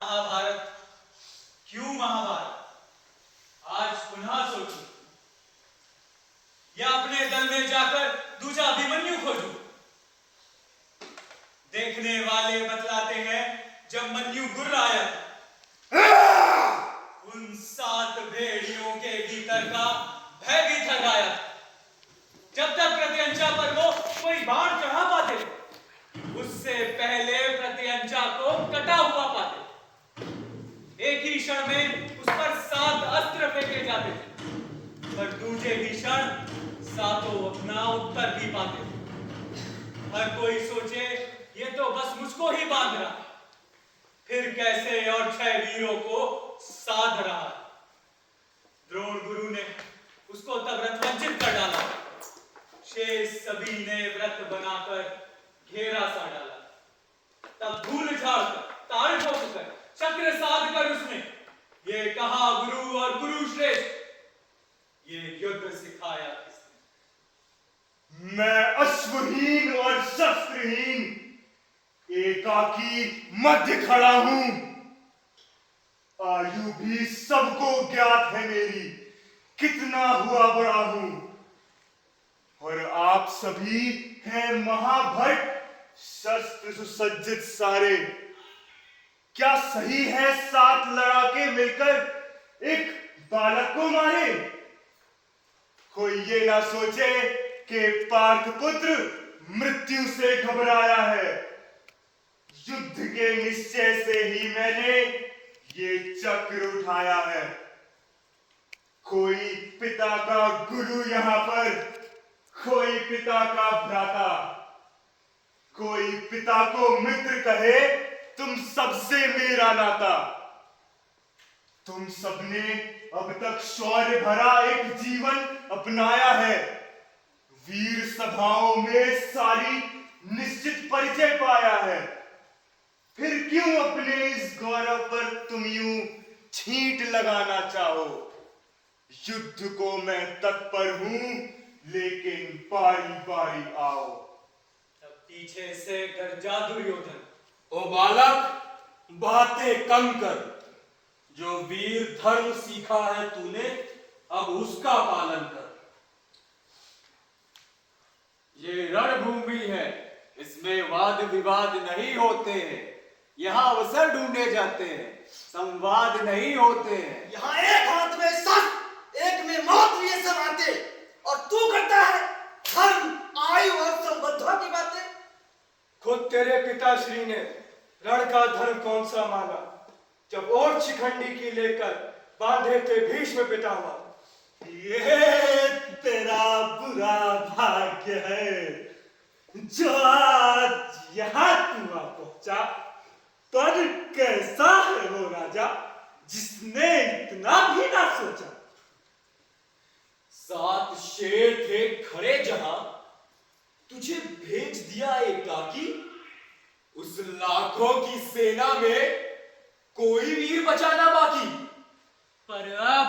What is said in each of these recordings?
महाभारत क्यों महाभारत? आज पुनः सोचूं या अपने दल में जाकर दूजा अभिमन्यु खोजूं। देखने वाले बतलाते हैं जब मन्यु गुर्राया उन 7 भेड़ियों के भीतर का भय भी थक आया। जब तक प्रत्यंचा पर वो कोई बाण चढ़ा पाते उससे पहले प्रत्यंचा को कटा हुआ पाते। एक ही क्षण में उस पर 7 अस्त्र फेंके जाते थे, पर दूसरे ही क्षण 7 अपना उत्तर भी पाते थे। हर कोई सोचे ये तो बस मुझको ही बांध रहा, फिर कैसे और 6 वीरों को साध रहा। द्रोण गुरु ने उसको तब व्रत वंचित कर डाला। शेष सभी ने व्रत बनाकर घेरा सा डाला। तब धूल झाड़कर ताल ठोककर चक्र साध कर उसने ये कहा, गुरु और गुरु श्रेष्ठ, ये युद्ध सिखाया किसने? मैं अश्वहीन और शस्त्रहीन एकाकी मध्य खड़ा हूं। आयु भी सबको ज्ञात है मेरी, कितना हुआ बड़ा हूं। और आप सभी हैं महाभट, शस्त्र सुसज्जित सारे। क्या सही है 7 लड़ाके मिलकर एक बालक को मारे? कोई ये ना सोचे कि पार्थ पुत्र मृत्यु से घबराया है। युद्ध के निश्चय से ही मैंने ये चक्र उठाया है। कोई पिता का गुरु यहां पर, कोई पिता का भ्राता, कोई पिता को मित्र कहे, तुम सबसे मेरा नाता। तुम सबने अब तक शौर्य भरा एक जीवन अपनाया है। वीर सभाओं में सारी निश्चित परिचय पाया है। फिर क्यों अपने इस गौरव पर तुम यूं छींट लगाना चाहो? युद्ध को मैं तत्पर हूं, लेकिन बारी बारी आओ। तब पीछे से गर्जा दुर्योधन, ओ बालक, बातें कम कर। जो वीर धर्म सीखा है तूने, अब उसका पालन कर। ये रणभूमि है, इसमें वाद विवाद नहीं होते हैं। यहाँ अवसर ढूंढे जाते हैं, संवाद नहीं होते हैं। यहाँ एक हाथ में शस्त्र, एक में मौत लिए सब आते, और तू करता है धर्म, आयु और संबंधों की बातें। खुद तेरे पिताश्री ने रण का धर्म कौन सा माना, जब और शिखंडी की लेकर बांधे थे भीष्म पितामह। ये तेरा बुरा भाग्य है जो आज यहां तू आ पहुंचा। पर कैसा है वो राजा जिसने इतना भी ना सोचा? 7 शेर थे खड़े जहां, तुझे भेज दिया एकाकी। उस लाखों की सेना में कोई वीर बचाना बाकी। पर अब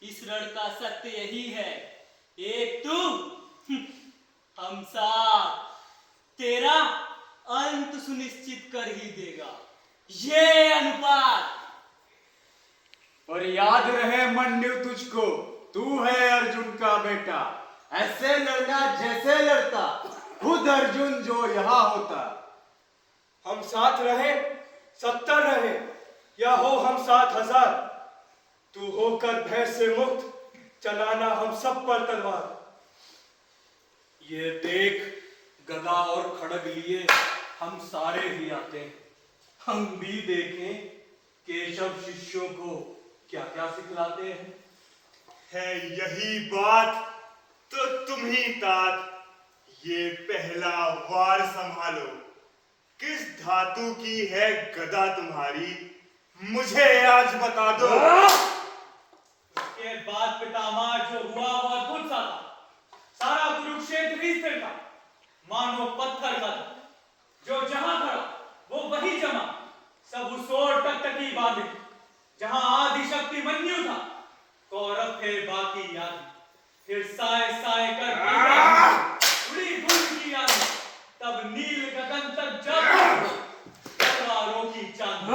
इस रण का सत्य यही है, एक तू हम साथ, तेरा अंत सुनिश्चित कर ही देगा ये अनुपात। और याद रहे मन्यु तुझको, तू है अर्जुन का बेटा। ऐसे लड़ना जैसे लड़ता खुद अर्जुन जो यहाँ होता। हम साथ रहे 70 रहे, या हो हम 7,000, तू होकर भय से मुक्त चलाना हम सब पर तलवार। ये देख, गदा और खड़ग लिए हम सारे ही आते हैं। हम भी देखें केशव शिष्यों को क्या क्या सिखलाते हैं। है यही बात तो तुम ही तात ये पहला वार संभालो। किस धातु की है गदा तुम्हारी, मुझे आज बता दो। उसके बाद पितामह जो हुआ वो अद्भुत सा था। सारा कुरुक्षेत्र ही स्थिर था, मानो पत्थर का था। जो जहां खड़ा वो वही जमा, सब उस ओर टकटकी बांधे जहां आदि शक्ति मन्यु था। कौरव थे बाकी याद, फिर साए साए कर उड़ी धूल की याद, तब नील गगन तक जब तलवारों की चांद।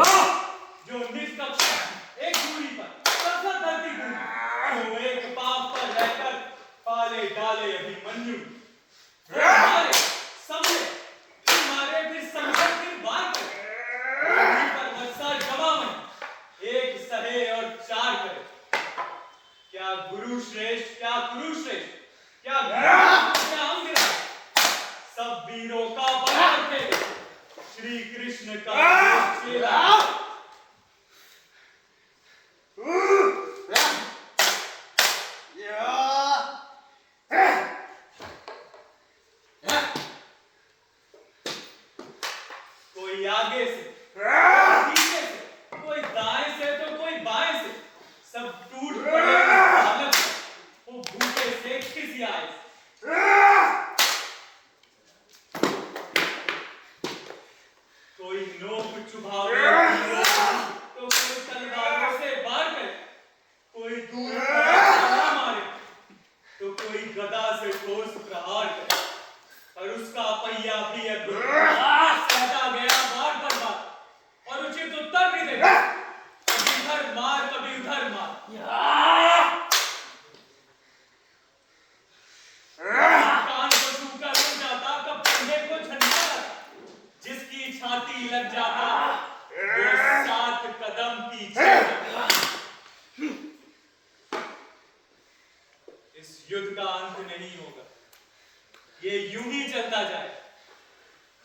यूं ही चलता जाए।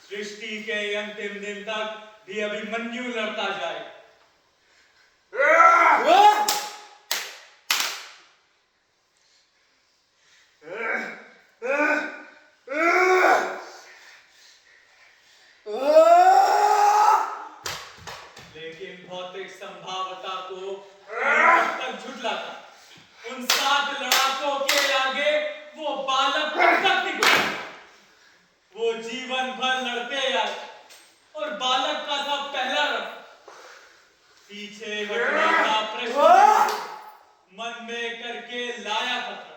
सृष्टि के अंतिम दिन तक भी अभिमन्यु लड़ता जाए। लेकिन भौतिक संभावता को कब तक झुठलाता? उन 7 लड़ाकों के आगे वो बालक कब तक टिका? वो जीवन भर लड़ते आए और बालक का था पहला रण। पीछे हटने का प्रश्न मन में करके लाया खतरा।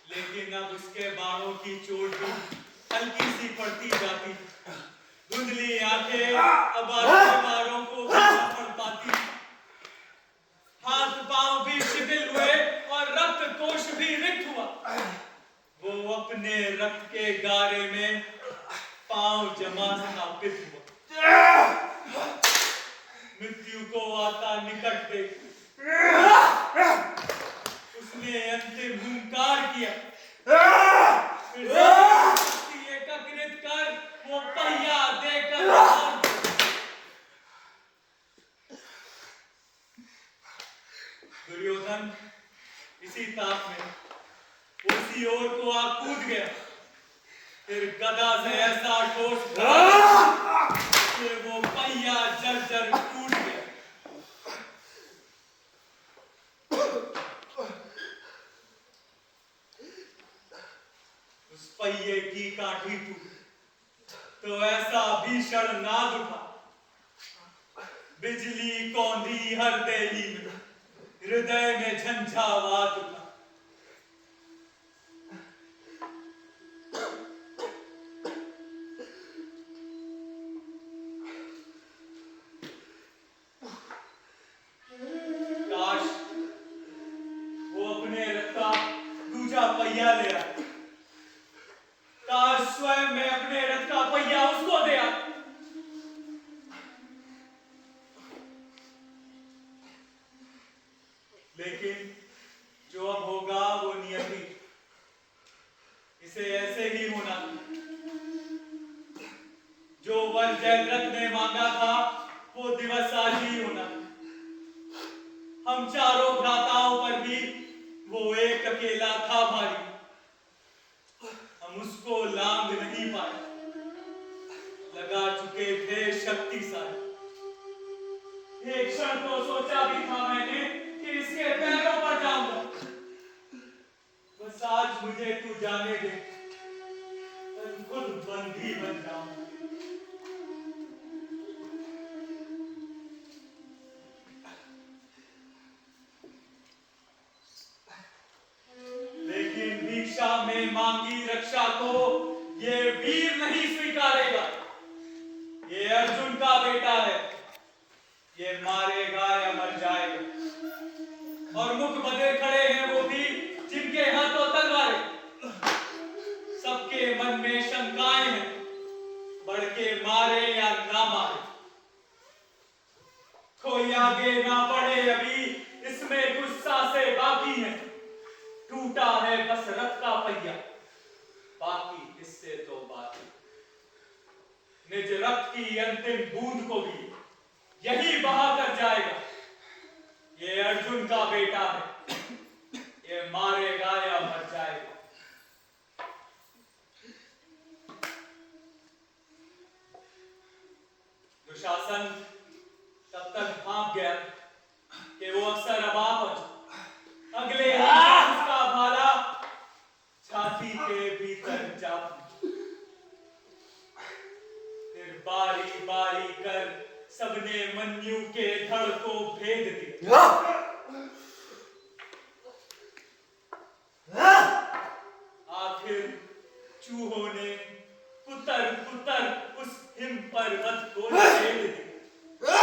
लेकिन अब उसके बाणों की चोट भी हल्की सी पड़ती जाती। धुंधली आंखें अब बारों को भी न पढ़ पाती। हाथ पांव भी शिथिल हुए और रक्त कोश भी रिक्त हुआ। वो अपने रक्त के गारे में पांव जमा स्थापित हुआ। मृत्यु को आता निकट देख उसने अंतिम हुंकार किया। फिर शक्ति एकत्रित कर वो पहिया देकर मार दिया। दुर्योधन इसी ताप में उसी ओर को आ कूद गया। फिर गदा से ऐसा ठोस कि वो पहिया जर्जर टूट गया। उस पहिए की काठी टूटी तो ऐसा भीषण नाद उठा, बिजली कौंधी हर देही में, हृदय में झंझावात उठा। काश वो अपने रथ का दूजा पहिया ले आए। काश स्वयं में अपने रथ का पहिया उसको दे आए। लेकिन जो अब होगा वो नियति, इसे ऐसे ही होना। जो वर जयद्रथ ने मांगा था वो दिवस आज ही होना। हम चारों भ्राताओं पर भी वो एक अकेला था भारी। हम उसको लांग नहीं पाए, लगा चुके थे शक्तिशाली। एक क्षण तो सोचा भी था मैंने कि इसके पैरों पर जाऊंगा। बस आज मुझे तू जाने दे, मैं खुद बंदी बन जाऊंगा। लेकिन भिक्षा में मांगी रक्षा को ये वीर नहीं स्वीकारेगा। ये अर्जुन का बेटा है, ये मारेगा या मर जाएगा। और मुख बंधे खड़े हैं वो भी जिनके हाथों तलवारें। सबके मन में शंकाएं हैं, बढ़ के मारे या ना मारे। कोई आगे ना बढ़े अभी, इसमें गुस्सा से बाकी है। टूटा है बस रथ का पहिया, बाकी किससे तो बाकी। निज रक्त की अंतिम बूंद को भी यही बहा कर जाएगा। ये अर्जुन का बेटा है, ये मारेगा या मर जाएगा। दुशासन तब तक भाग गया कि वो अक्सर अब आ पहुंचा। अगले ही क्षण उसका भाला छाती के भीतर जा, फिर बारी बारी कर सबने मन्यु के धड़ को भेद दिया। आखिर चूहों ने पुतर पुतर उस हिम पर्वत को छेद दिया।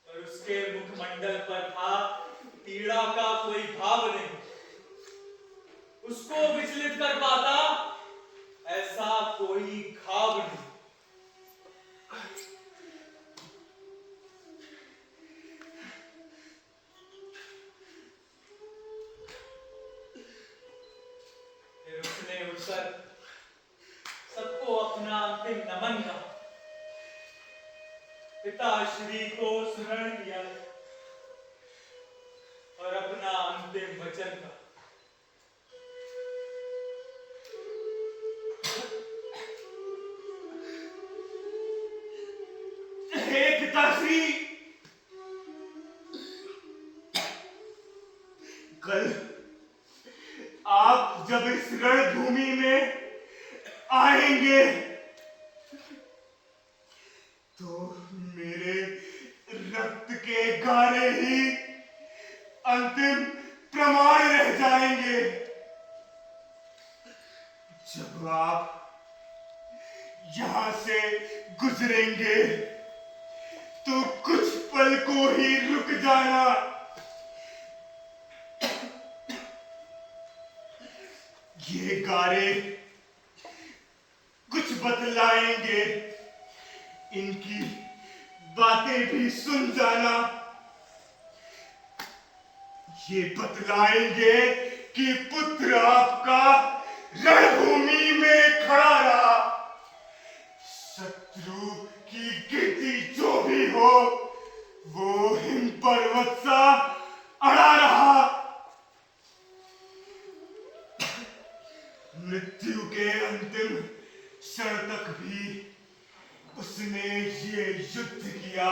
और उसके मुखमंडल पर था पीड़ा का कोई भाव नहीं। उसको विचलित कर पाता ऐसा कोई खाब नहीं। फिर उसने उठकर सबको अपना अंतिम नमन कहा, पिताश्री को स्मरण किया और अपना अंतिम वचन कहा। हे पिताश्री, कल आप जब इस रणभूमि में आएंगे तो मेरे रक्त के गारे ही अंतिम प्रमाण रह जाएंगे। जब आप यहां से गुजरेंगे तो कुछ पल को ही रुक जाना। ये गारे कुछ बतलाएंगे, इनकी बातें भी सुन जाना। ये बतलाएंगे कि पुत्र आपका रणभूमि में खड़ा रहा, शत्रु की गिनती जो भी हो वो हिम पर्वत सा अड़ा रहा। मृत्यु के अंतिम क्षण तक भी उसने ये युद्ध किया।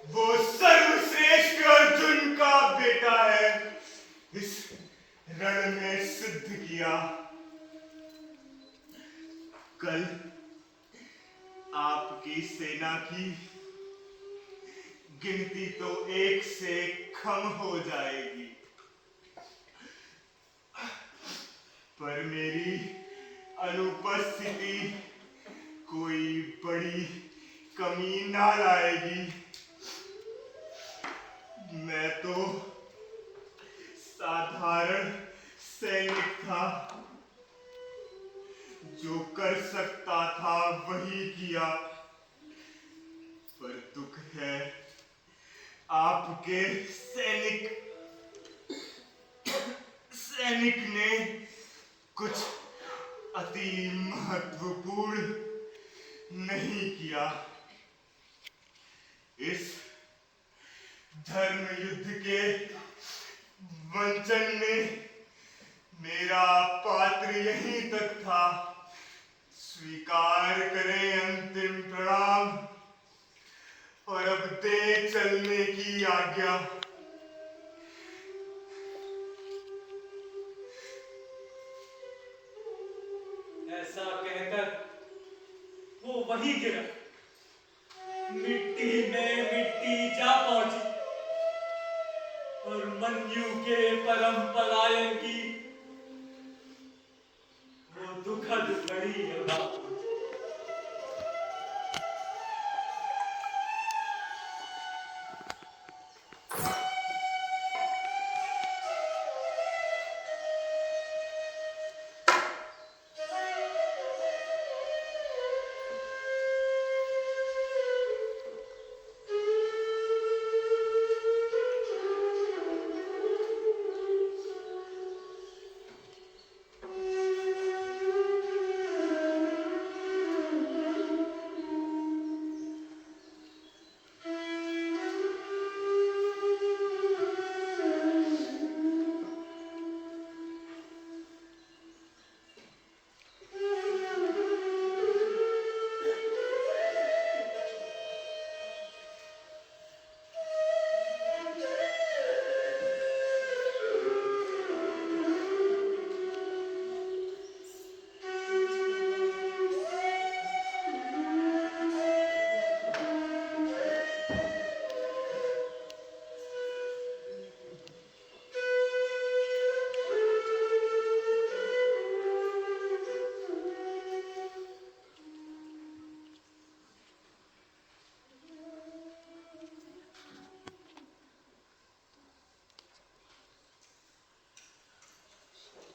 वो सर्वश्रेष्ठ अर्जुन का बेटा है, इस रण में सिद्ध किया। कल आपकी सेना की गिनती तो 1 से कम हो जाएगी, पर मेरी अनुपस्थिति कोई बड़ी कमी ना लाएगी। मैं तो साधारण सैनिक था, जो कर सकता था वही किया। पर दुख है, आपके सैनिक ने कुछ अति महत्वपूर्ण नहीं किया। इस धर्म युद्ध के वंचन में मेरा पात्र यहीं तक था। स्वीकार करें अंतिम प्रणाम और अब दे चलने की आज्ञा। ऐसा कहकर वो वहीं गिरा, मिट्टी में मिट्टी जा पहुंची और मन्यु के परम पलायन की वो दुखद घड़ी लगा।